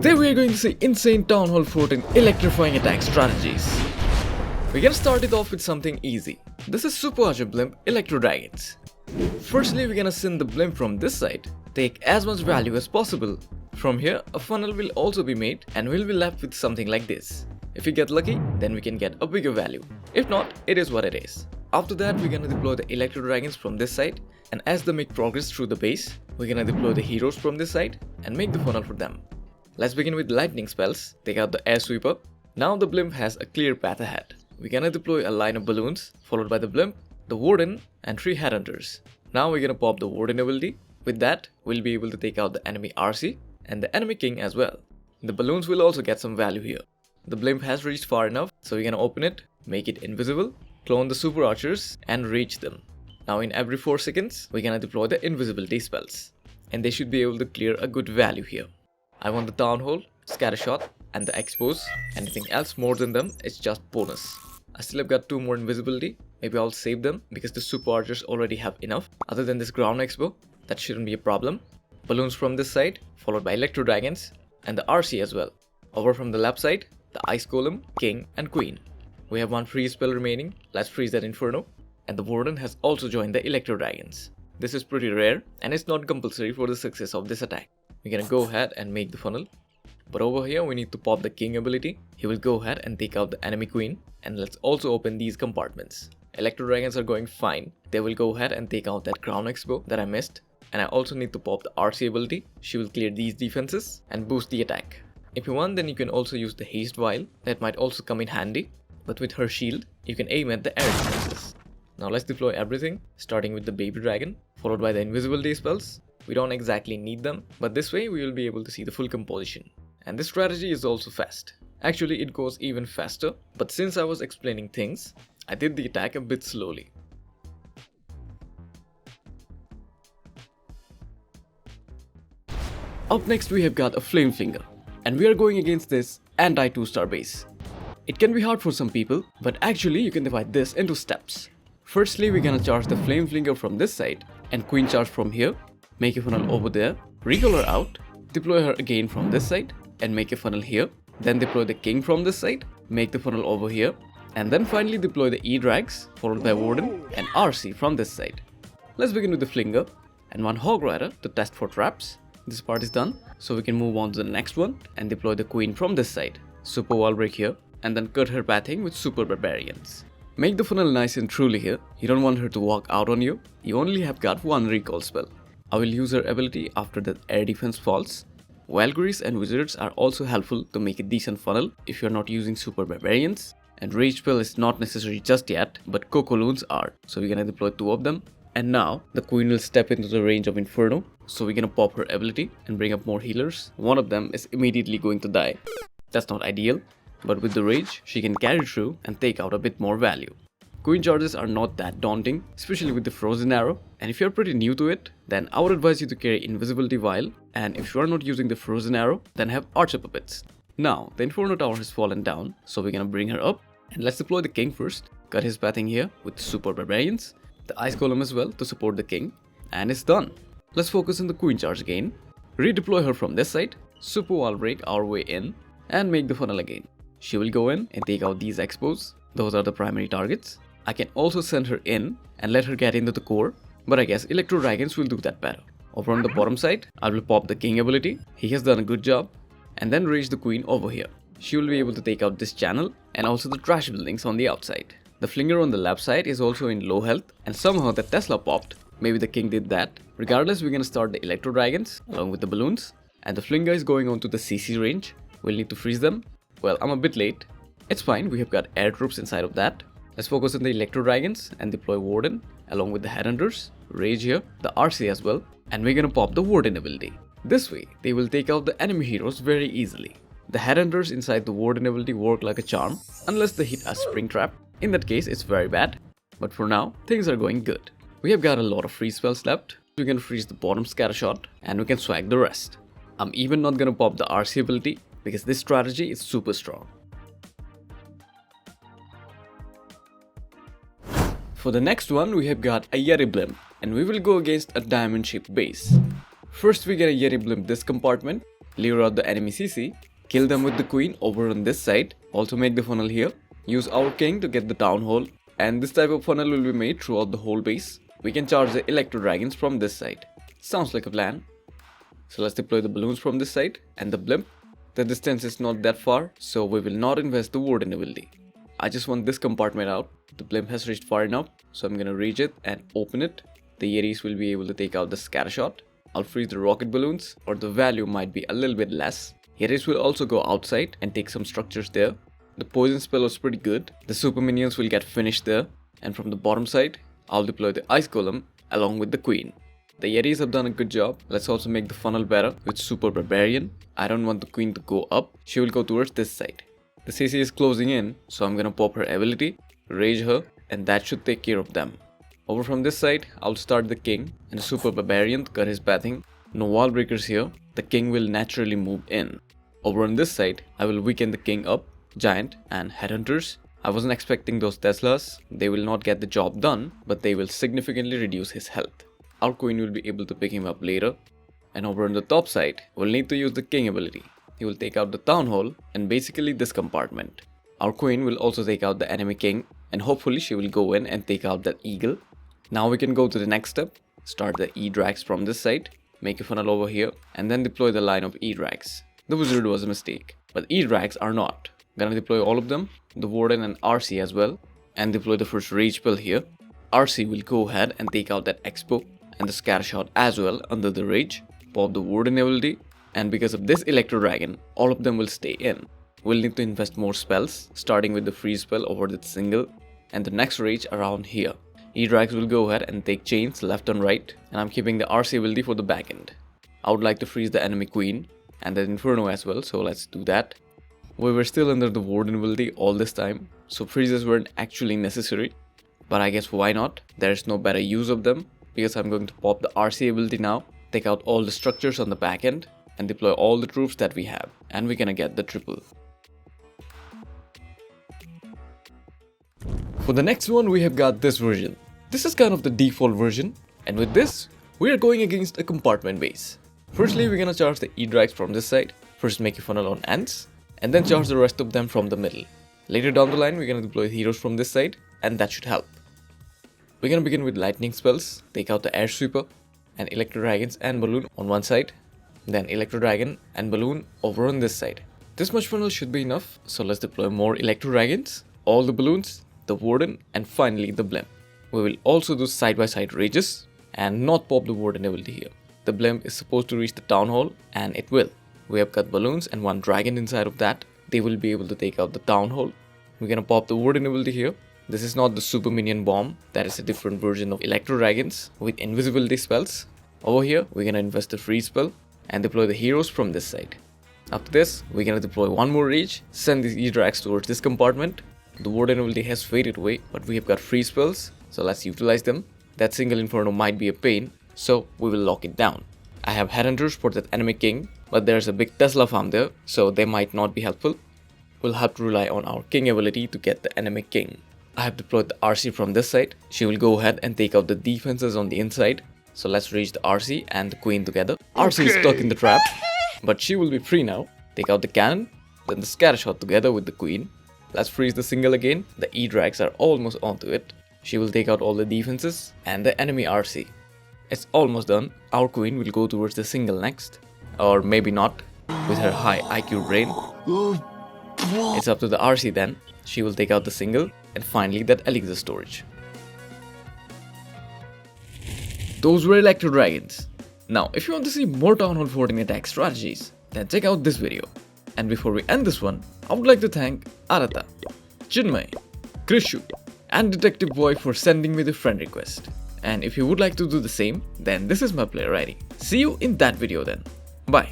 Today we are going to see insane Town Hall 14 electrifying attack strategies. We're gonna start it off with something easy. This is Super Archer Blimp Electro Dragons. Firstly, we're gonna send the blimp from this side, take as much value as possible. From here, a funnel will also be made and we'll be left with something like this. If we get lucky, then we can get a bigger value. If not, it is what it is. After that, we're gonna deploy the Electro Dragons from this side, and as they make progress through the base, we're gonna deploy the heroes from this side and make the funnel for them. Let's begin with lightning spells. Take out the air sweeper. Now the blimp has a clear path ahead. We're gonna deploy a line of balloons, followed by the blimp, the warden, and 3 headhunters. Now we're gonna pop the warden ability. With that, we'll be able to take out the enemy RC and the enemy king as well. The balloons will also get some value here. The blimp has reached far enough, so we're gonna open it, make it invisible, clone the super archers, and reach them. Now in every 4 seconds, we're gonna deploy the invisibility spells, and they should be able to clear a good value here. I want the Town Hall, Scattershot, and the Expose. Anything else more than them is just bonus. I still have got 2 more invisibility. Maybe I'll save them because the super archers already have enough. Other than this ground expo, that shouldn't be a problem. Balloons from this side, followed by Electro Dragons, and the RC as well. Over from the left side, the Ice Golem, King, and Queen. We have 1 freeze spell remaining. Let's freeze that Inferno. And the Warden has also joined the Electro Dragons. This is pretty rare, and it's not compulsory for the success of this attack. We're gonna go ahead and make the funnel. But over here we need to pop the king ability. He will go ahead and take out the enemy queen. And let's also open these compartments. Electro Dragons are going fine. They will go ahead and take out that crown expo that I missed. And I also need to pop the RC ability. She will clear these defenses and boost the attack. If you want, then you can also use the haste vial. That might also come in handy. But with her shield, you can aim at the air defenses. Now let's deploy everything, starting with the baby dragon, followed by the invisibility spells. We don't exactly need them, but this way we will be able to see the full composition. And this strategy is also fast. Actually, it goes even faster, but since I was explaining things, I did the attack a bit slowly. Up next we have got a Flame Flinger, and we are going against this anti 2-star base. It can be hard for some people, but actually you can divide this into steps. Firstly, we're gonna charge the Flame Flinger from this side, and Queen charge from here. Make a funnel over there, recall her out, deploy her again from this side, and make a funnel here. Then deploy the king from this side, make the funnel over here, and then finally deploy the edrags, followed by warden and RC from this side. Let's begin with the flinger, and 1 hog rider to test for traps. This part is done, so we can move on to the next one, and deploy the queen from this side. Super wall break here, and then cut her pathing with super barbarians. Make the funnel nice and truly here. You don't want her to walk out on you. You only have got 1 recall spell. I will use her ability after the air defense falls. Valkyries and wizards are also helpful to make a decent funnel if you're not using super barbarians. And rage spell is not necessary just yet, but Cocoloons are, so we're gonna deploy 2 of them. And now the queen will step into the range of Inferno, so we're gonna pop her ability and bring up more healers. 1 of them is immediately going to die. That's not ideal, but with the rage she can carry through and take out a bit more value. Queen charges are not that daunting, especially with the frozen arrow, and if you're pretty new to it, then I would advise you to carry invisibility vial, and if you are not using the frozen arrow, then have archer puppets. Now, the Inferno tower has fallen down, so we're gonna bring her up, and let's deploy the king first, cut his pathing here with super barbarians, the ice golem as well to support the king, and it's done. Let's focus on the queen charge again, redeploy her from this side, super wall break our way in, and make the funnel again. She will go in and take out these expos, those are the primary targets. I can also send her in and let her get into the core, but I guess Electro Dragons will do that better. Over on the bottom side, I will pop the king ability. He has done a good job. And then raise the queen over here. She will be able to take out this channel and also the trash buildings on the outside. The flinger on the left side is also in low health, and somehow the Tesla popped. Maybe the king did that. Regardless, we're gonna start the Electro Dragons along with the balloons. And the flinger is going on to the CC range. We'll need to freeze them. Well, I'm a bit late. It's fine, we have got air troops inside of that. Let's focus on the Electro Dragons and deploy Warden along with the Headhunters, Rage here, the RC as well, and we're gonna pop the Warden ability. This way, they will take out the enemy heroes very easily. The Headhunters inside the Warden ability work like a charm, unless they hit a spring trap. In that case, it's very bad. But for now, things are going good. We have got a lot of freeze spells left. We can freeze the bottom Scattershot, and we can swag the rest. I'm even not gonna pop the RC ability, because this strategy is super strong. For the next one, we have got a Yeti blimp, and we will go against a diamond shaped base. First we get a Yeti blimp this compartment, lure out the enemy CC, kill them with the queen over on this side, also make the funnel here, use our king to get the town hall, and this type of funnel will be made throughout the whole base. We can charge the Electro Dragons from this side. Sounds like a plan. So let's deploy the balloons from this side and the blimp. The distance is not that far, so we will not invest the warden ability. I just want this compartment out. The blimp has reached far enough, so I'm gonna reach it and open it. The yetis will be able to take out the scatter shot. I'll freeze the rocket balloons, or the value might be a little bit less. Yetis will also go outside and take some structures there. The poison spell was pretty good. The super minions will get finished there. And from the bottom side, I'll deploy the ice golem along with the queen. The yetis have done a good job. Let's also make the funnel better with super barbarian. I don't want the queen to go up. She will go towards this side. The CC is closing in, so I'm gonna pop her ability, rage her, and that should take care of them. Over from this side, I'll start the king and the super barbarian to cut his pathing. No wall breakers here. The king will naturally move in. Over on this side, I will weaken the king up, giant and headhunters. I wasn't expecting those Teslas. They will not get the job done, but they will significantly reduce his health. Our queen will be able to pick him up later. And over on the top side, we'll need to use the king ability. He will take out the town hall and basically this compartment. Our queen will also take out the enemy king, and hopefully she will go in and take out that eagle. Now we can go to the next step. Start the edrags from this side, make a funnel over here, and then deploy the line of edrags. The wizard was a mistake, but edrags are not. Gonna deploy all of them, the warden and RC as well, and deploy the first rage spell here. RC will go ahead and take out that expo and the scatter shot as well under the rage, pop the warden ability, and because of this Electro Dragon, all of them will stay in. We'll need to invest more spells, starting with the freeze spell over the single, and the next rage around here. Edrags will go ahead and take chains left and right, and I'm keeping the RC ability for the back end. I would like to freeze the enemy queen, and the inferno as well, so let's do that. We were still under the warden ability all this time, so freezes weren't actually necessary. But I guess why not? There's no better use of them, because I'm going to pop the RC ability now, take out all the structures on the back end, and deploy all the troops that we have, and we're gonna get the triple. For the next one, we have got this version. This is kind of the default version, and with this, we are going against a compartment base. Firstly, we're gonna charge the edrags from this side, first make a funnel on ants, and then charge the rest of them from the middle. Later down the line, we're gonna deploy heroes from this side, and that should help. We're gonna begin with lightning spells, take out the air sweeper, and electro dragons and balloon on one side, then electro dragon and balloon over on this side. This much funnel should be enough, so let's deploy more electro dragons, all the balloons, the warden, and finally the blimp. We will also do side by side rages and not pop the warden ability here. The blimp is supposed to reach the town hall, and it will. We have got balloons and one dragon inside of that. They will be able to take out the town hall. We're gonna pop the warden ability here. This is not the super minion bomb, that is a different version of electro dragons with invisibility spells. Over here, we're gonna invest the freeze spell and deploy the heroes from this side. After this, we're gonna deploy one more rage, send these edrags towards this compartment. The warden ability has faded away, but we have got free spells, so let's utilize them. That single inferno might be a pain, so we will lock it down. I have headhunters for that enemy king, but there's a big Tesla farm there, so they might not be helpful. We'll have to rely on our king ability to get the enemy king. I have deployed the RC from this side. She will go ahead and take out the defenses on the inside. So let's reach the RC and the queen together. RC is stuck in the trap, but she will be free now. Take out the cannon, then the scatter shot together with the queen. Let's freeze the single again. The edrags are almost onto it. She will take out all the defenses and the enemy RC. It's almost done. Our queen will go towards the single next. Or maybe not, with her high IQ brain. It's up to the RC then. She will take out the single, and finally that elixir storage. Those were Electro Dragons. Now, if you want to see more Town Hall 14 attack strategies, then check out this video. And before we end this one, I would like to thank Arata, Chinmay, Krishu, and Detective Boy for sending me the friend request. And if you would like to do the same, then this is my player ID. See you in that video then. Bye.